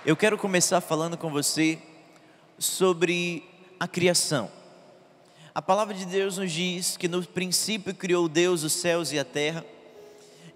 Eu quero começar falando com você sobre a criação. A palavra de Deus nos diz que no princípio criou Deus os céus e a terra,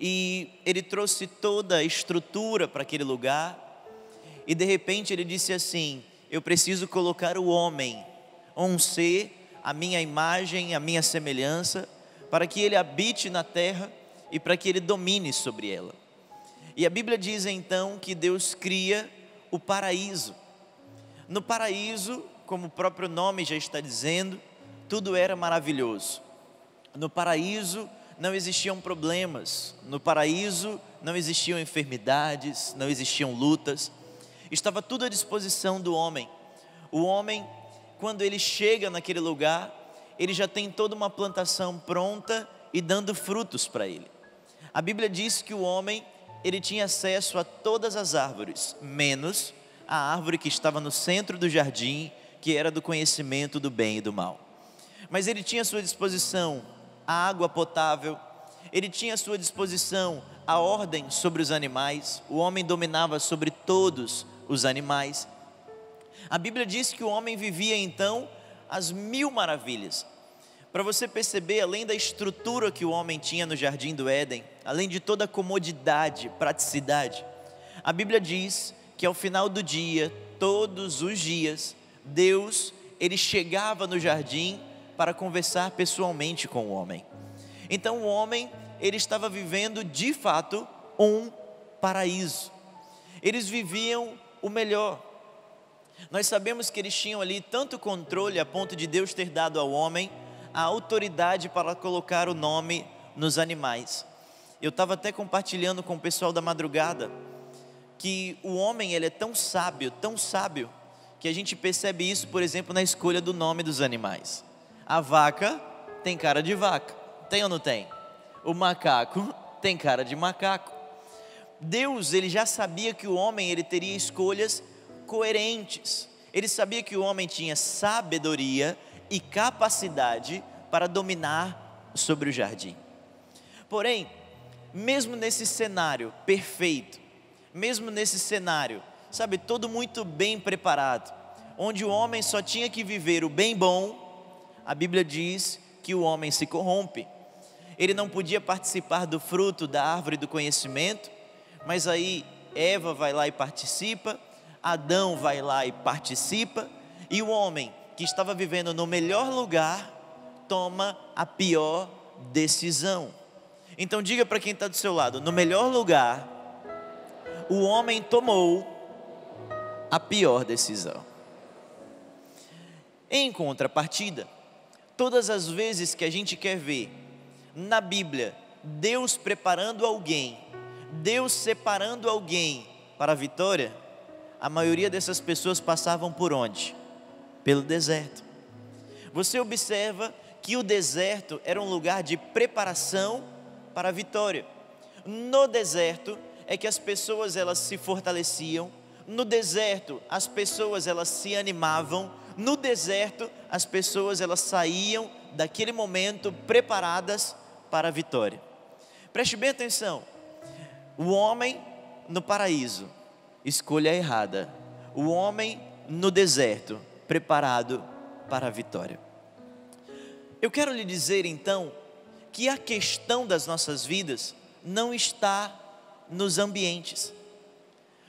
e Ele trouxe toda a estrutura para aquele lugar, e de repente Ele disse assim: eu preciso colocar o homem, um ser, a minha imagem, a minha semelhança, para que ele habite na terra e para que ele domine sobre ela. E a Bíblia diz então que Deus cria o paraíso. No paraíso, como o próprio nome já está dizendo, tudo era maravilhoso. No paraíso não existiam problemas, no paraíso não existiam enfermidades, não existiam lutas, estava tudo à disposição do homem. O homem, quando ele chega naquele lugar, ele já tem toda uma plantação pronta e dando frutos para ele. A Bíblia diz que o homem, ele tinha acesso a todas as árvores, menos a árvore que estava no centro do jardim, que era do conhecimento do bem e do mal. Mas ele tinha à sua disposição a água potável, ele tinha à sua disposição a ordem sobre os animais, o homem dominava sobre todos os animais. A Bíblia diz que o homem vivia então as 1000 maravilhas. Para você perceber, além da estrutura que o homem tinha no jardim do Éden, além de toda a comodidade, praticidade, a Bíblia diz que ao final do dia, todos os dias, Deus, ele chegava no jardim para conversar pessoalmente com o homem. Então o homem, ele estava vivendo de fato um paraíso. Eles viviam o melhor. Nós sabemos que eles tinham ali tanto controle a ponto de Deus ter dado ao homem a autoridade para colocar o nome nos animais. Eu estava até compartilhando com o pessoal da madrugada que o homem, ele é tão sábio, que a gente percebe isso, por exemplo, na escolha do nome dos animais. A vaca tem cara de vaca, tem ou não tem? O macaco tem cara de macaco. Deus, ele já sabia que o homem, ele teria escolhas coerentes. Ele sabia que o homem tinha sabedoria e capacidade para dominar sobre o jardim. Porém, mesmo nesse cenário perfeito, mesmo nesse cenário, sabe, todo muito bem preparado, onde o homem só tinha que viver o bem bom, a Bíblia diz que o homem se corrompe. Ele não podia participar do fruto da árvore do conhecimento, mas aí Eva vai lá e participa, Adão vai lá e participa, e o homem que estava vivendo no melhor lugar, toma a pior decisão. Então diga para quem está do seu lado: no melhor lugar, o homem tomou a pior decisão. Em contrapartida, todas as vezes que a gente quer ver na Bíblia Deus preparando alguém, Deus separando alguém para a vitória, a maioria dessas pessoas passavam por onde? Pelo deserto. Você observa que o deserto era um lugar de preparação para a vitória. No deserto é que as pessoas, elas se fortaleciam. No deserto as pessoas, elas se animavam. No deserto as pessoas, elas saíam daquele momento preparadas para a vitória. Preste bem atenção. O homem no paraíso, escolha errada. O homem no deserto, preparado para a vitória. Eu quero lhe dizer então que a questão das nossas vidas não está nos ambientes.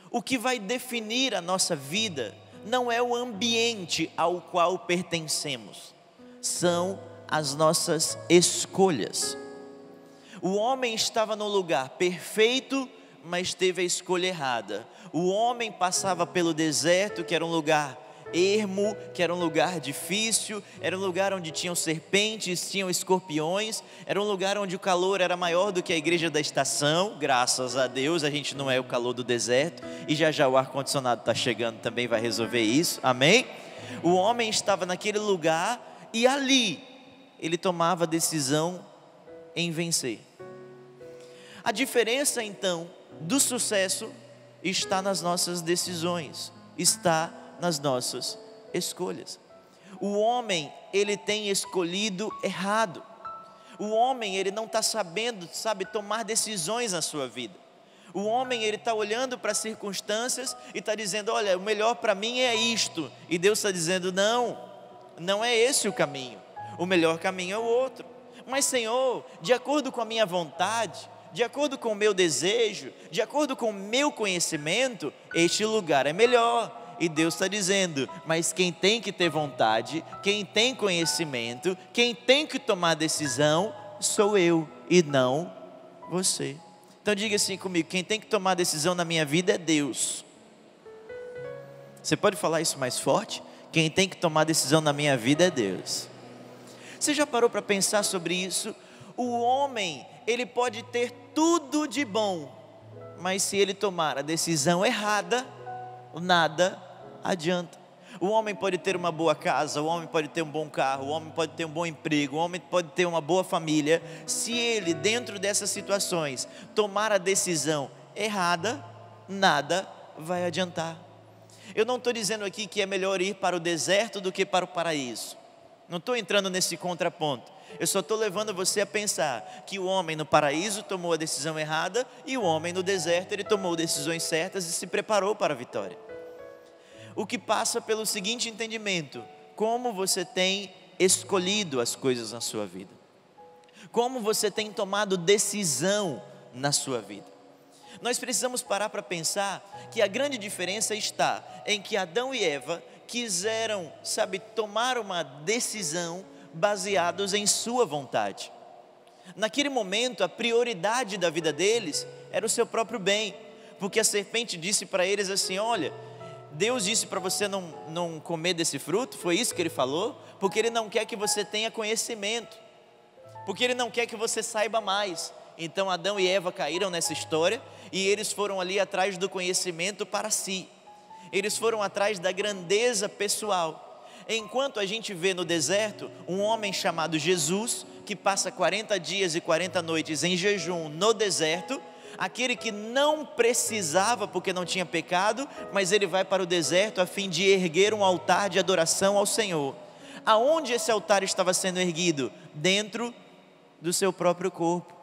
O que vai definir a nossa vida não é o ambiente ao qual pertencemos, são as nossas escolhas. O homem estava no lugar perfeito, mas teve a escolha errada. O homem passava pelo deserto, que era um lugar ermo, que era um lugar difícil, era um lugar onde tinham serpentes, tinham escorpiões, era um lugar onde o calor era maior do que a igreja da estação. Graças a Deus a gente não é o calor do deserto, e já já o ar-condicionado está chegando, também vai resolver isso, amém? O homem estava naquele lugar, e ali ele tomava a decisão em vencer. A diferença então do sucesso está nas nossas decisões, está nas nossas escolhas. O homem, ele tem escolhido errado. O homem, ele não está sabendo, tomar decisões na sua vida. O homem, ele está olhando para as circunstâncias e está dizendo, olha, o melhor para mim é isto. E Deus está dizendo, não, não é esse o caminho. O melhor caminho é o outro. Mas Senhor, de acordo com a minha vontade, de acordo com o meu desejo, de acordo com o meu conhecimento, este lugar é melhor. E Deus está dizendo, mas quem tem que ter vontade, quem tem conhecimento, quem tem que tomar decisão, sou eu e não você. Então diga assim comigo, quem tem que tomar decisão na minha vida é Deus. Você pode falar isso mais forte? Quem tem que tomar decisão na minha vida é Deus. Você já parou para pensar sobre isso? O homem, ele pode ter tudo de bom, mas se ele tomar a decisão errada, nada adianta. O homem pode ter uma boa casa, o homem pode ter um bom carro, o homem pode ter um bom emprego, o homem pode ter uma boa família. Se ele, dentro dessas situações, tomar a decisão errada, nada vai adiantar. Eu não estou dizendo aqui que é melhor ir para o deserto do que para o paraíso. Não estou entrando nesse contraponto. Eu só estou levando você a pensar que o homem no paraíso tomou a decisão errada e o homem no deserto, ele tomou decisões certas e se preparou para a vitória. O que passa pelo seguinte entendimento: como você tem escolhido as coisas na sua vida, como você tem tomado decisão na sua vida. Nós precisamos parar para pensar que a grande diferença está em que Adão e Eva quiseram, tomar uma decisão baseados em sua vontade. Naquele momento, a prioridade da vida deles era o seu próprio bem, porque a serpente disse para eles assim: olha, Deus disse para você não comer desse fruto, foi isso que Ele falou? Porque Ele não quer que você tenha conhecimento, porque Ele não quer que você saiba mais. Então Adão e Eva caíram nessa história e eles foram ali atrás do conhecimento para si. Eles foram atrás da grandeza pessoal. Enquanto a gente vê no deserto um homem chamado Jesus, que passa 40 dias e 40 noites em jejum no deserto, aquele que não precisava porque não tinha pecado, mas ele vai para o deserto a fim de erguer um altar de adoração ao Senhor. Aonde esse altar estava sendo erguido? Dentro do seu próprio corpo.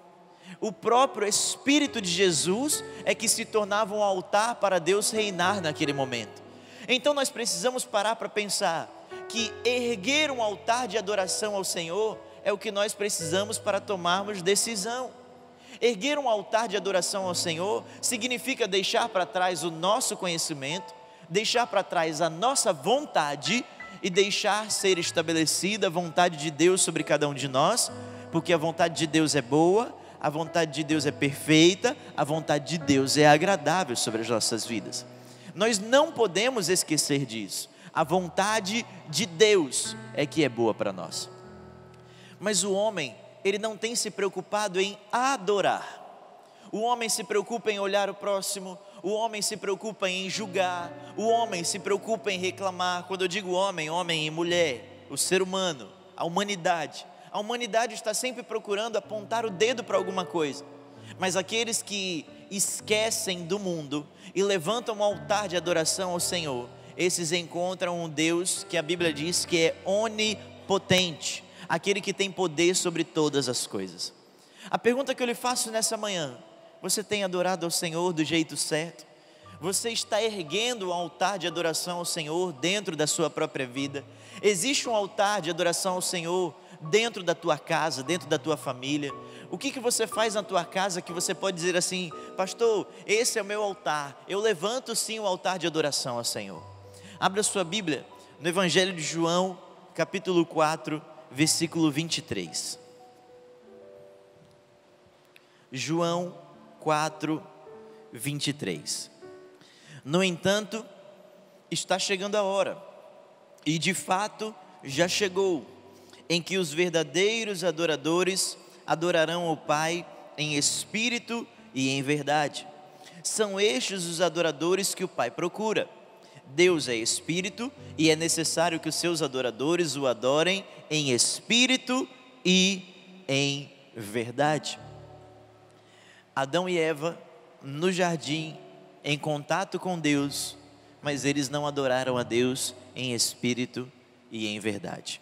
O próprio Espírito de Jesus é que se tornava um altar para Deus reinar naquele momento. Então nós precisamos parar para pensar que erguer um altar de adoração ao Senhor é o que nós precisamos para tomarmos decisão. Erguer um altar de adoração ao Senhor significa deixar para trás o nosso conhecimento, deixar para trás a nossa vontade e deixar ser estabelecida a vontade de Deus sobre cada um de nós, porque a vontade de Deus é boa, a vontade de Deus é perfeita, a vontade de Deus é agradável sobre as nossas vidas. Nós não podemos esquecer disso. A vontade de Deus é que é boa para nós. Mas o homem, ele não tem se preocupado em adorar. O homem se preocupa em olhar o próximo, o homem se preocupa em julgar, o homem se preocupa em reclamar. Quando eu digo homem, homem e mulher, o ser humano, a humanidade está sempre procurando apontar o dedo para alguma coisa. Mas aqueles que esquecem do mundo e levantam um altar de adoração ao Senhor, esses encontram um Deus que a Bíblia diz que é onipotente, aquele que tem poder sobre todas as coisas. A pergunta que eu lhe faço nessa manhã: você tem adorado ao Senhor do jeito certo? Você está erguendo um altar de adoração ao Senhor dentro da sua própria vida? Existe um altar de adoração ao Senhor dentro da tua casa, dentro da tua família? O que você faz na tua casa que você pode dizer assim: pastor, esse é o meu altar, eu levanto sim o altar de adoração ao Senhor? Abra sua Bíblia no Evangelho de João, capítulo 4, versículo 23. João 4, 23. No entanto, está chegando a hora, e de fato já chegou, em que os verdadeiros adoradores adorarão o Pai em espírito e em verdade. São estes os adoradores que o Pai procura. Deus é espírito e é necessário que os seus adoradores o adorem em espírito e em verdade. Adão e Eva no jardim, em contato com Deus, mas eles não adoraram a Deus em espírito e em verdade.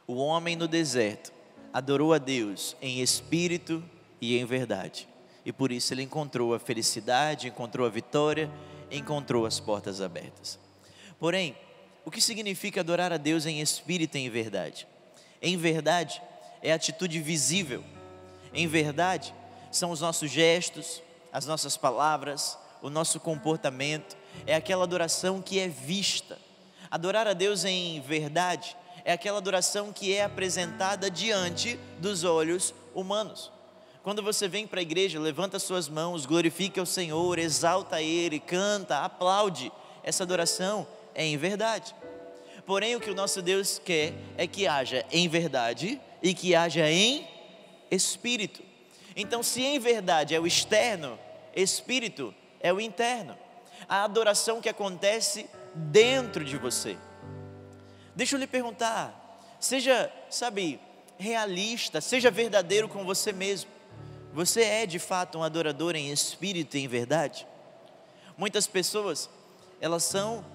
O homem no deserto adorou a Deus em espírito e em verdade. e por isso ele encontrou a felicidade, encontrou a vitória, encontrou as portas abertas. Porém, o que significa adorar a Deus em espírito e em verdade? Em verdade é atitude visível. Em verdade são os nossos gestos, as nossas palavras, o nosso comportamento. É aquela adoração que é vista. Adorar a Deus em verdade é aquela adoração que é apresentada diante dos olhos humanos. Quando você vem para a igreja, levanta suas mãos, glorifica o Senhor, exalta Ele, canta, aplaude. Essa adoração é em verdade. Porém, o que o nosso Deus quer é que haja em verdade e que haja em espírito. Então, se em verdade é o externo, espírito é o interno. A adoração que acontece dentro de você. Deixa eu lhe perguntar, seja, realista, seja verdadeiro com você mesmo. Você é de fato um adorador em espírito e em verdade? Muitas pessoas, elas são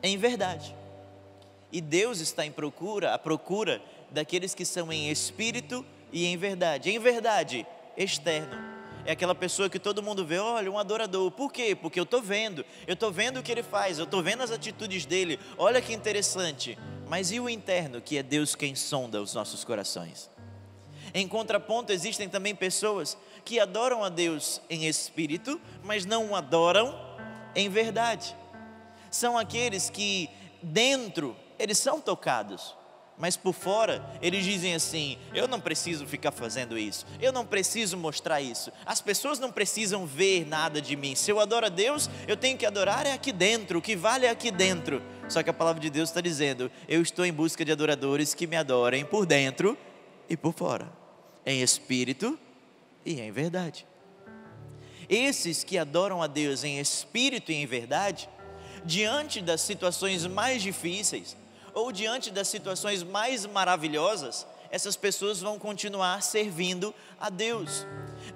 em verdade. E Deus está à procura daqueles que são em espírito e em verdade. Em verdade, externo. É aquela pessoa que todo mundo vê, olha, um adorador. Por quê? Porque eu estou vendo o que ele faz, eu estou vendo as atitudes dele, olha que interessante. Mas e o interno, que é Deus quem sonda os nossos corações? Em contraponto, existem também pessoas que adoram a Deus em espírito, mas não o adoram em verdade. São aqueles que dentro eles são tocados, mas por fora eles dizem assim: eu não preciso ficar fazendo isso, eu não preciso mostrar isso, as pessoas não precisam ver nada de mim. Se eu adoro a Deus, eu tenho que adorar é aqui dentro, o que vale é aqui dentro. Só que a palavra de Deus está dizendo: eu estou em busca de adoradores que me adorem por dentro e por fora, em espírito e em verdade. Esses que adoram a Deus em espírito e em verdade, diante das situações mais difíceis, ou diante das situações mais maravilhosas, essas pessoas vão continuar servindo a Deus.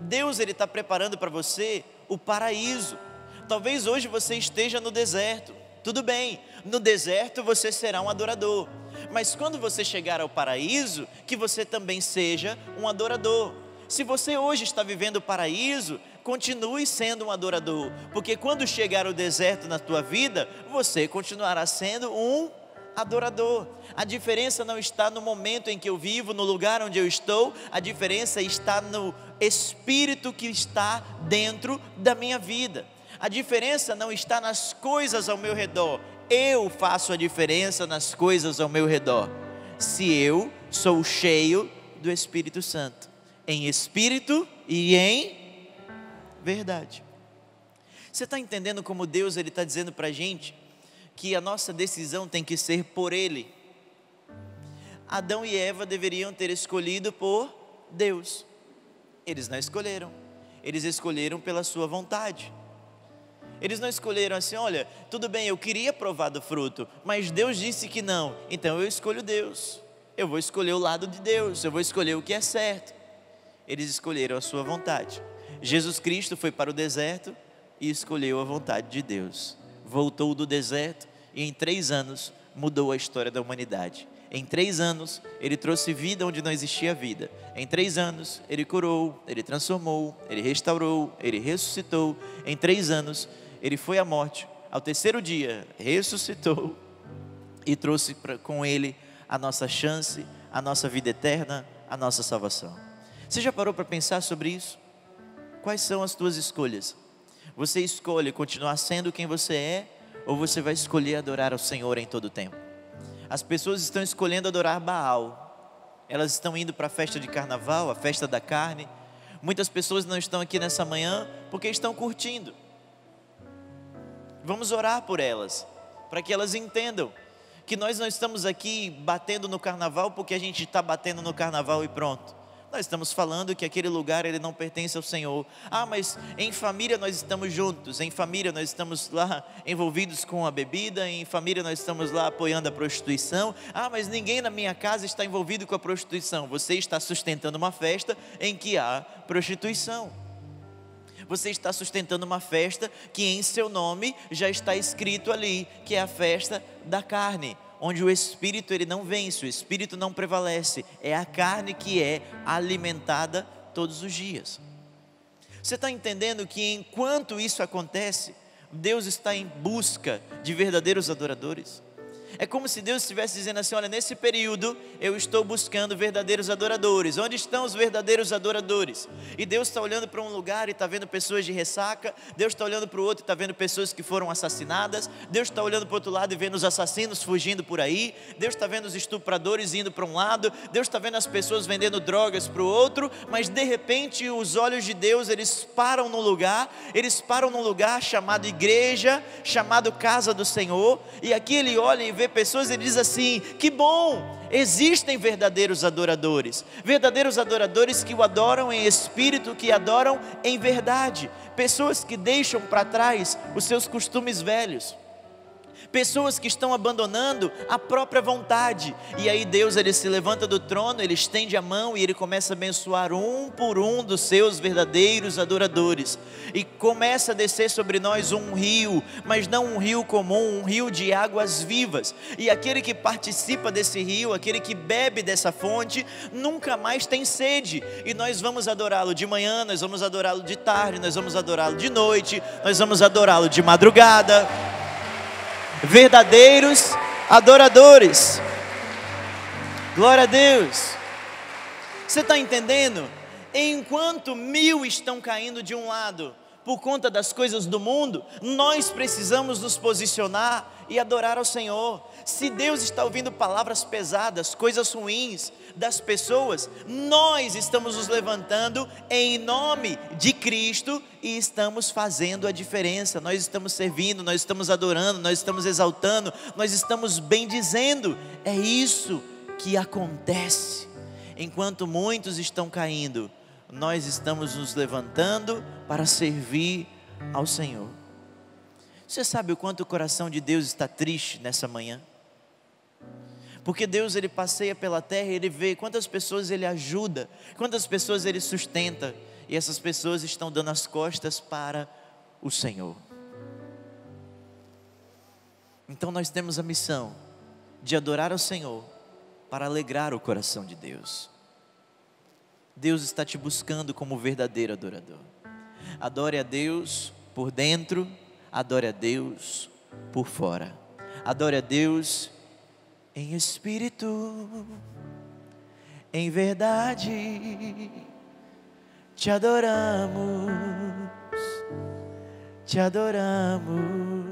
Deus, Ele está preparando para você o paraíso. Talvez hoje você esteja no deserto, tudo bem, no deserto você será um adorador, mas quando você chegar ao paraíso, que você também seja um adorador. Se você hoje está vivendo o paraíso, continue sendo um adorador, porque quando chegar o deserto na tua vida, você continuará sendo um adorador. A diferença não está no momento em que eu vivo, no lugar onde eu estou, a diferença está no espírito que está dentro da minha vida. A diferença não está nas coisas ao meu redor, eu faço a diferença nas coisas ao meu redor, se eu sou cheio do Espírito Santo, em espírito e em verdade. Você está entendendo como Deus está dizendo para a gente que a nossa decisão tem que ser por Ele? Adão e Eva deveriam ter escolhido por Deus, eles não escolheram, eles escolheram pela sua vontade. Eles não escolheram assim: olha, tudo bem, eu queria provar do fruto, mas Deus disse que não, então eu escolho Deus, eu vou escolher o lado de Deus, eu vou escolher o que é certo. Eles escolheram a sua vontade. Jesus Cristo foi para o deserto e escolheu a vontade de Deus. Voltou do deserto e em 3 anos mudou a história da humanidade. Em 3 anos Ele trouxe vida onde não existia vida. Em 3 anos Ele curou, Ele transformou, Ele restaurou, Ele ressuscitou. Em 3 anos Ele foi à morte, ao 3º dia ressuscitou e trouxe com Ele a nossa chance, a nossa vida eterna, a nossa salvação. Você já parou para pensar sobre isso? Quais são as tuas escolhas? Você escolhe continuar sendo quem você é, ou você vai escolher adorar ao Senhor em todo o tempo? As pessoas estão escolhendo adorar Baal, elas estão indo para a festa de carnaval, a festa da carne. Muitas pessoas não estão aqui nessa manhã porque estão curtindo. Vamos orar por elas, para que elas entendam que nós não estamos aqui batendo no carnaval porque a gente está batendo no carnaval e pronto. Nós estamos falando que aquele lugar ele não pertence ao Senhor. Mas em família nós estamos juntos, em família nós estamos lá envolvidos com a bebida, em família nós estamos lá apoiando a prostituição. Mas ninguém na minha casa está envolvido com a prostituição. Você está sustentando uma festa em que há prostituição. Você está sustentando uma festa que em seu nome já está escrito ali, que é a festa da carne, onde o Espírito ele não vence, o Espírito não prevalece, é a carne que é alimentada todos os dias. Você está entendendo que enquanto isso acontece, Deus está em busca de verdadeiros adoradores? É como se Deus estivesse dizendo assim: olha, nesse período eu estou buscando verdadeiros adoradores. Onde estão os verdadeiros adoradores? E Deus está olhando para um lugar e está vendo pessoas de ressaca. Deus está olhando para o outro e está vendo pessoas que foram assassinadas. Deus está olhando para o outro lado e vendo os assassinos fugindo por aí. Deus está vendo os estupradores indo para um lado. Deus está vendo as pessoas vendendo drogas para o outro. Mas de repente os olhos de Deus, eles param num lugar chamado igreja, chamado casa do Senhor. E aqui Ele olha e vê pessoas e diz assim: que bom, existem verdadeiros adoradores que o adoram em espírito, que adoram em verdade, pessoas que deixam para trás os seus costumes velhos, pessoas que estão abandonando a própria vontade. E aí Deus, Ele se levanta do trono, Ele estende a mão e Ele começa a abençoar um por um dos seus verdadeiros adoradores, e começa a descer sobre nós um rio, mas não um rio comum, um rio de águas vivas. E aquele que participa desse rio, aquele que bebe dessa fonte, nunca mais tem sede. E nós vamos adorá-lo de manhã, nós vamos adorá-lo de tarde, nós vamos adorá-lo de noite, nós vamos adorá-lo de madrugada. Verdadeiros adoradores. Glória a Deus. Você está entendendo? Enquanto 1000 estão caindo de um lado por conta das coisas do mundo, nós precisamos nos posicionar e adorar ao Senhor. Se Deus está ouvindo palavras pesadas, coisas ruins das pessoas, nós estamos nos levantando em nome de Cristo e estamos fazendo a diferença. Nós estamos servindo, nós estamos adorando, nós estamos exaltando, nós estamos bendizendo. É isso que acontece. Enquanto muitos estão caindo, nós estamos nos levantando para servir ao Senhor. Você sabe o quanto o coração de Deus está triste nessa manhã? Porque Deus, Ele passeia pela terra e Ele vê quantas pessoas Ele ajuda, quantas pessoas Ele sustenta, e essas pessoas estão dando as costas para o Senhor. Então nós temos a missão de adorar ao Senhor para alegrar o coração de Deus. Deus está te buscando como verdadeiro adorador. Adore a Deus por dentro, adore a Deus por fora. Adore a Deus em espírito, em verdade. Te adoramos, te adoramos.